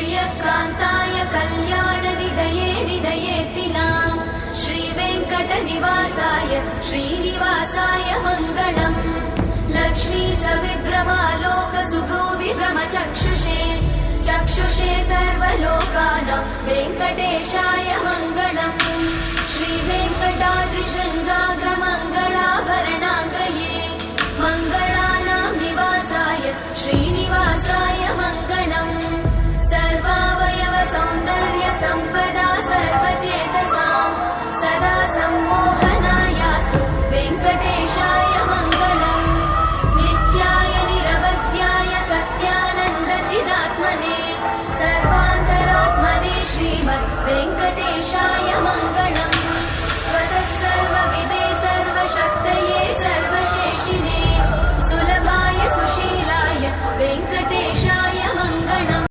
श्रियकान्ताय कल्याणनिधये निधयेतिनाम् श्रीवेङ्कटनिवासाय श्रीनिवासाय मङ्गलम् लक्ष्मी सविभ्रमालोकसुभ्रूविभ्रमचक्षुषे चक्षुषे सर्वलोकानां वेङ्कटेशाय मङ्गलम् श्रीवेङ्कटाद्रिशृङ्गाग्रमङ्गलाभरणाङ्गये मङ्गलानां निवासाय श्रीनिवासाय मङ्गलम् सर्वावयव सौन्दर्य सम्पदा सर्वचेतसां सदा सम्मोहनायास्तु वेङ्कटेशाय मङ्गलम् नित्याय निरवध्याय सत्यानन्दचिदात्मने सर्वान्तरात्मने श्रीमद् वेङ्कटेशाय